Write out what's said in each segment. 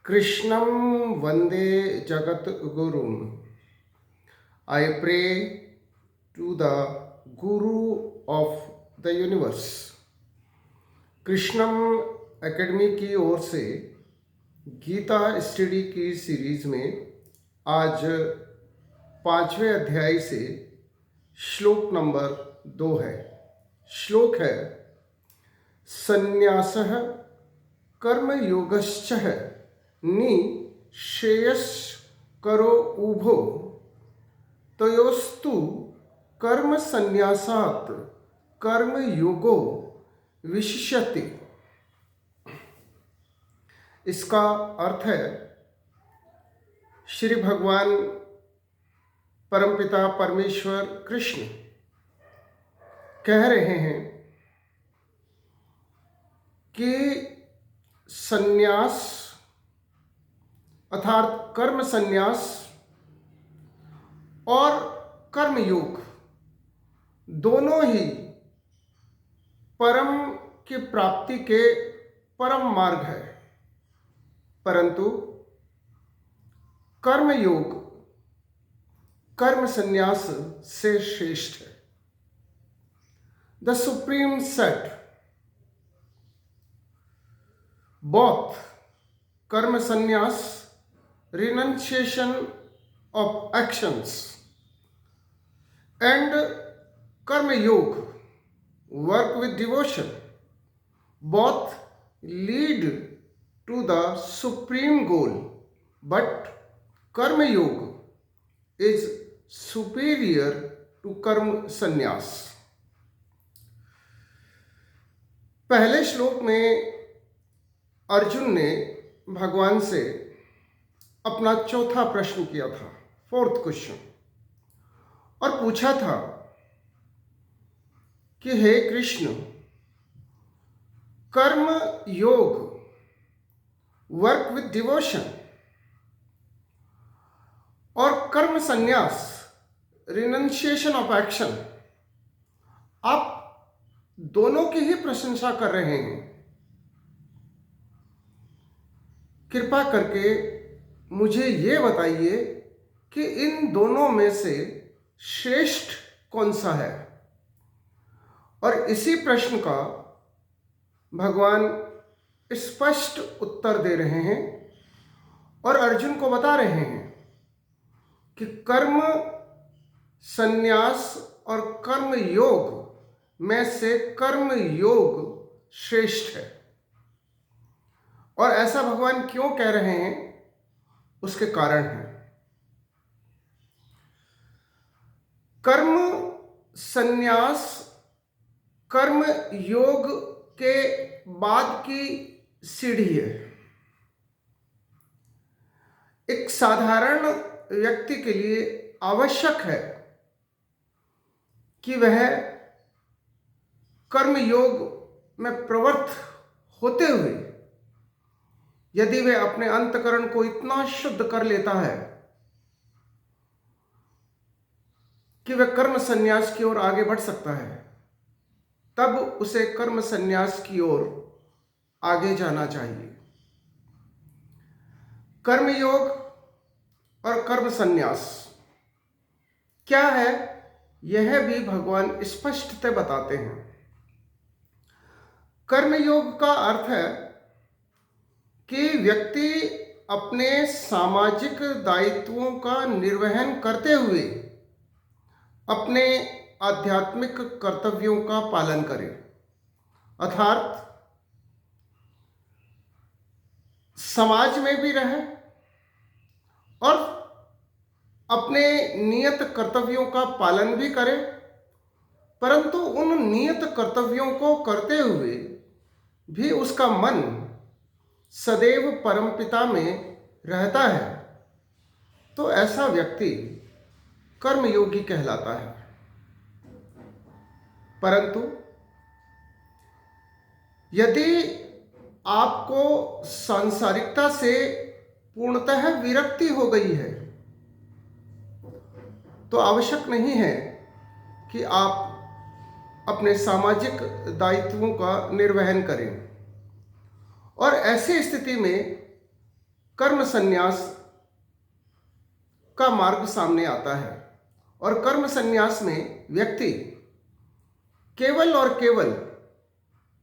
Krishnam Vande Jagat Gurum. I pray to the Guru of the universe. Krishnam academy की ओर से Gita study की series में आज 5वें अध्याय से श्लोक नंबर 2 है। श्लोक है संन्यासः कर्मयोगश्च निःश्रेयस करो उभो तयोस्तु कर्म संन्यासात् कर्मयोगो विशिष्यते। इसका अर्थ है श्री भगवान परमपिता परमेश्वर कृष्ण कह रहे हैं कि संन्यास अर्थात कर्म संन्यास और कर्मयोग दोनों ही परम की प्राप्ति के परम मार्ग है, परंतु कर्मयोग कर्म संन्यास से श्रेष्ठ है। The supreme set both karma sannyas, renunciation of actions, and karma yoga, work with devotion, both lead to the supreme goal, but karma yoga is superior to karma sannyas। पहले श्लोक में अर्जुन ने भगवान से अपना चौथा प्रश्न किया था, 4th क्वेश्चन, और पूछा था कि हे कृष्ण, कर्म योग वर्क विद डिवोशन और कर्म संन्यास रिनंशिएशन ऑफ एक्शन, आप दोनों की ही प्रशंसा कर रहे हैं। कृपा करके मुझे ये बताइए कि इन दोनों में से श्रेष्ठ कौन सा है। और इसी प्रश्न का भगवान स्पष्ट उत्तर दे रहे हैं और अर्जुन को बता रहे हैं कि कर्म संन्यास और कर्म योग में से कर्म योग श्रेष्ठ है। और ऐसा भगवान क्यों कह रहे हैं, उसके कारण हैं। कर्म संन्यास कर्म योग के बाद की सीढ़ी है। एक साधारण व्यक्ति के लिए आवश्यक है कि वह कर्म योग में प्रवृत्त होते हुए यदि वे अपने अंतकरण को इतना शुद्ध कर लेता है कि वह कर्म संन्यास की ओर आगे बढ़ सकता है, तब उसे कर्म संन्यास की ओर आगे जाना चाहिए। कर्मयोग और कर्म संन्यास क्या है, यह भी भगवान स्पष्टतः बताते हैं। कर्मयोग का अर्थ है कि व्यक्ति अपने सामाजिक दायित्वों का निर्वहन करते हुए अपने आध्यात्मिक कर्तव्यों का पालन करे, अर्थात समाज में भी रहे और अपने नियत कर्तव्यों का पालन भी करे, परंतु उन नियत कर्तव्यों को करते हुए भी उसका मन सदैव परमपिता में रहता है, तो ऐसा व्यक्ति कर्मयोगी कहलाता है। परंतु यदि आपको सांसारिकता से पूर्णतः विरक्ति हो गई है, तो आवश्यक नहीं है कि आप अपने सामाजिक दायित्वों का निर्वहन करें। और ऐसी स्थिति में कर्म संन्यास का मार्ग सामने आता है। और कर्म संन्यास में व्यक्ति केवल और केवल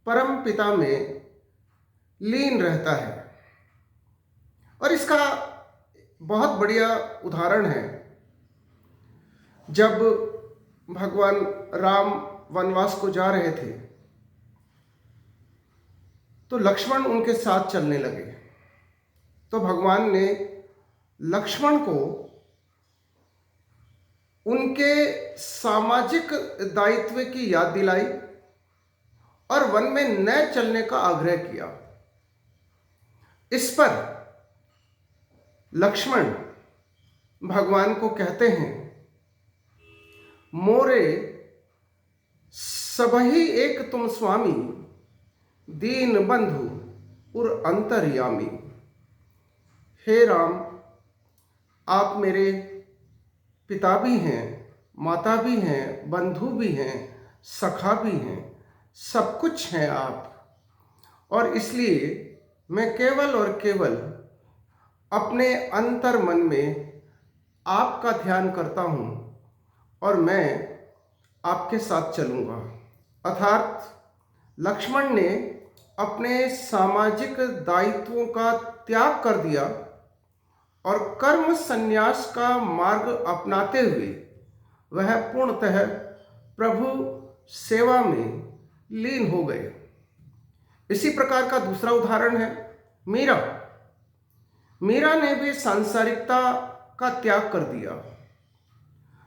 परम पिता में लीन रहता है। और इसका बहुत बढ़िया उदाहरण है, जब भगवान राम वनवास को जा रहे थे तो लक्ष्मण उनके साथ चलने लगे। तो भगवान ने लक्ष्मण को उनके सामाजिक दायित्व की याद दिलाई और वन में न चलने का आग्रह किया। इस पर लक्ष्मण भगवान को कहते हैं, मोरे सबही एक तुम स्वामी, दीन बंधु और अंतर्यामी। हे राम, आप मेरे पिता भी हैं, माता भी हैं, बंधु भी हैं, सखा भी हैं, सब कुछ हैं आप। और इसलिए मैं केवल और केवल अपने अंतर मन में आपका ध्यान करता हूँ और मैं आपके साथ चलूँगा। अर्थात लक्ष्मण ने अपने सामाजिक दायित्वों का त्याग कर दिया और कर्म संन्यास का मार्ग अपनाते हुए वह पूर्णतः प्रभु सेवा में लीन हो गए। इसी प्रकार का दूसरा उदाहरण है मीरा। मीरा ने भी सांसारिकता का त्याग कर दिया,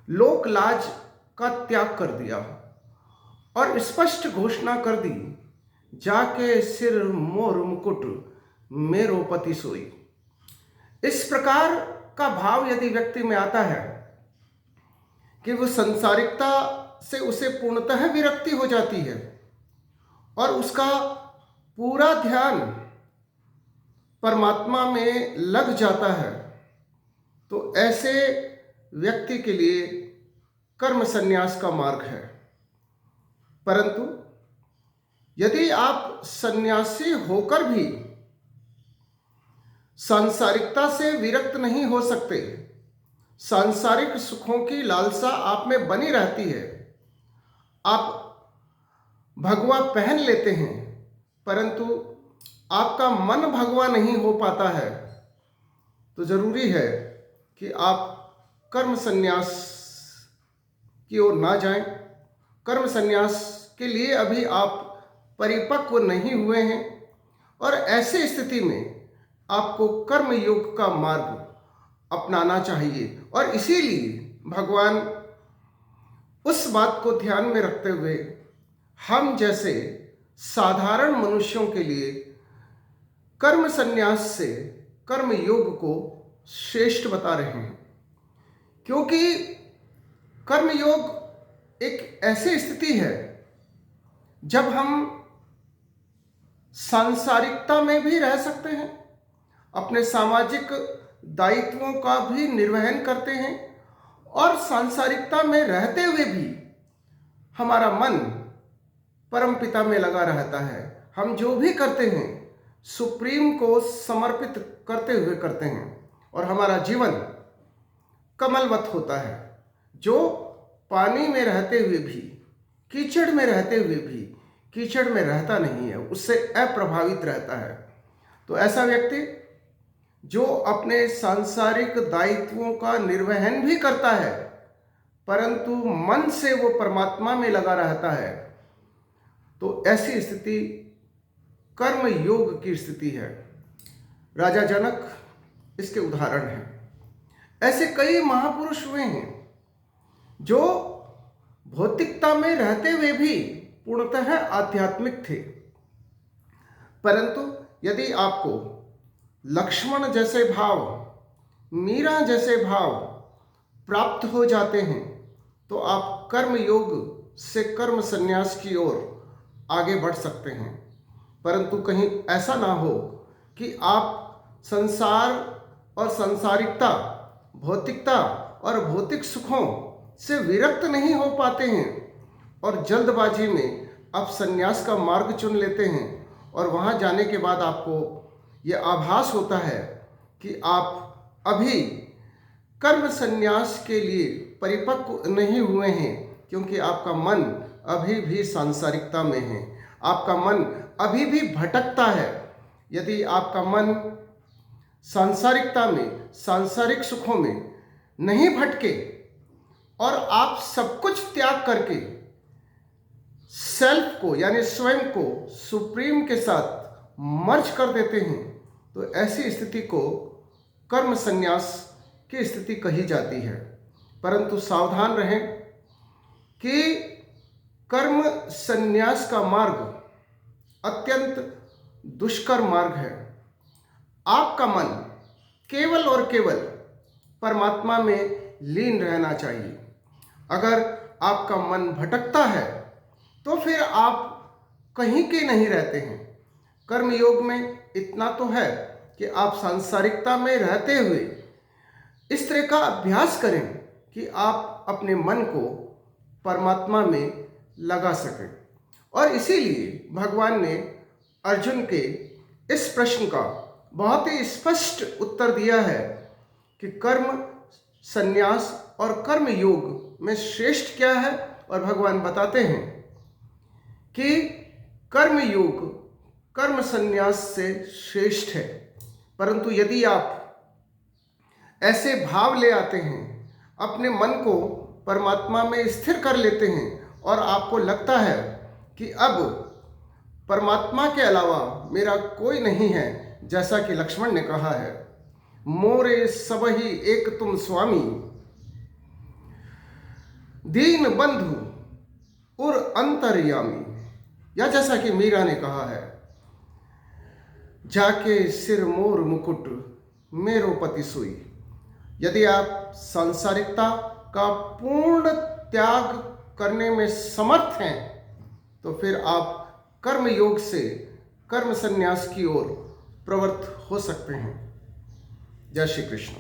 लोक लाज का त्याग कर दिया और स्पष्ट घोषणा कर दी, जाके सिर मोर मुकुट मेरो पति सोई। इस प्रकार का भाव यदि व्यक्ति में आता है कि वो संसारिकता से उसे पूर्णतः विरक्ति हो जाती है और उसका पूरा ध्यान परमात्मा में लग जाता है, तो ऐसे व्यक्ति के लिए कर्म संन्यास का मार्ग है। परंतु यदि आप सन्यासी होकर भी सांसारिकता से विरक्त नहीं हो सकते, सांसारिक सुखों की लालसा आप में बनी रहती है, आप भगवा पहन लेते हैं, परंतु आपका मन भगवा नहीं हो पाता है, तो जरूरी है कि आप कर्म संन्यास की ओर ना जाएं। कर्म संन्यास के लिए अभी आप परिपक्व नहीं हुए हैं और ऐसे स्थिति में आपको कर्म योग का मार्ग अपनाना चाहिए। और इसीलिए भगवान उस बात को ध्यान में रखते हुए हम जैसे साधारण मनुष्यों के लिए कर्म संन्यास से कर्म योग को श्रेष्ठ बता रहे हैं, क्योंकि कर्म योग एक ऐसी स्थिति है जब हम सांसारिकता में भी रह सकते हैं, अपने सामाजिक दायित्वों का भी निर्वहन करते हैं और सांसारिकता में रहते हुए भी हमारा मन परमपिता में लगा रहता है। हम जो भी करते हैं सुप्रीम को समर्पित करते हुए करते हैं और हमारा जीवन कमलवत होता है, जो पानी में रहते हुए भी, कीचड़ में रहते हुए भी कीचड़ में रहता नहीं है, उससे अप्रभावित रहता है। तो ऐसा व्यक्ति जो अपने सांसारिक दायित्वों का निर्वहन भी करता है परंतु मन से वो परमात्मा में लगा रहता है, तो ऐसी स्थिति कर्म योग की स्थिति है। राजा जनक इसके उदाहरण हैं। ऐसे कई महापुरुष हुए हैं जो भौतिकता में रहते हुए भी पूर्णतः आध्यात्मिक थे, परंतु यदि आपको लक्ष्मण जैसे भाव, मीरा जैसे भाव प्राप्त हो जाते हैं तो आप कर्म योग से कर्म संन्यास की ओर आगे बढ़ सकते हैं। परंतु कहीं ऐसा ना हो कि आप संसार और सांसारिकता, भौतिकता और भौतिक सुखों से विरक्त नहीं हो पाते हैं और जल्दबाजी में आप संन्यास का मार्ग चुन लेते हैं और वहाँ जाने के बाद आपको ये आभास होता है कि आप अभी कर्म संन्यास के लिए परिपक्व नहीं हुए हैं, क्योंकि आपका मन अभी भी सांसारिकता में है, आपका मन अभी भी भटकता है। यदि आपका मन सांसारिकता में, सांसारिक सुखों में नहीं भटके और आप सब कुछ त्याग करके सेल्फ को यानी स्वयं को सुप्रीम के साथ मर्ज कर देते हैं, तो ऐसी स्थिति को कर्म संन्यास की स्थिति कही जाती है। परंतु सावधान रहें कि कर्म संन्यास का मार्ग अत्यंत दुष्कर मार्ग है। आपका मन केवल और केवल परमात्मा में लीन रहना चाहिए। अगर आपका मन भटकता है तो फिर आप कहीं के नहीं रहते हैं। कर्म योग में इतना तो है कि आप सांसारिकता में रहते हुए इस तरह का अभ्यास करें कि आप अपने मन को परमात्मा में लगा सकें। और इसीलिए भगवान ने अर्जुन के इस प्रश्न का बहुत ही स्पष्ट उत्तर दिया है कि कर्म संन्यास और कर्म योग में श्रेष्ठ क्या है। और भगवान बताते हैं कि कर्म योग कर्म संन्यास से श्रेष्ठ है। परंतु यदि आप ऐसे भाव ले आते हैं, अपने मन को परमात्मा में स्थिर कर लेते हैं और आपको लगता है कि अब परमात्मा के अलावा मेरा कोई नहीं है, जैसा कि लक्ष्मण ने कहा है, मोरे सबही एक तुम स्वामी, दीन बंधु उर अंतर्यामी, या जैसा कि मीरा ने कहा है, जाके सिर मोर मुकुट मेरो पति सोई। यदि आप सांसारिकता का पूर्ण त्याग करने में समर्थ हैं तो फिर आप कर्म योग से कर्म संन्यास की ओर प्रवृत्त हो सकते हैं। जय श्री कृष्ण।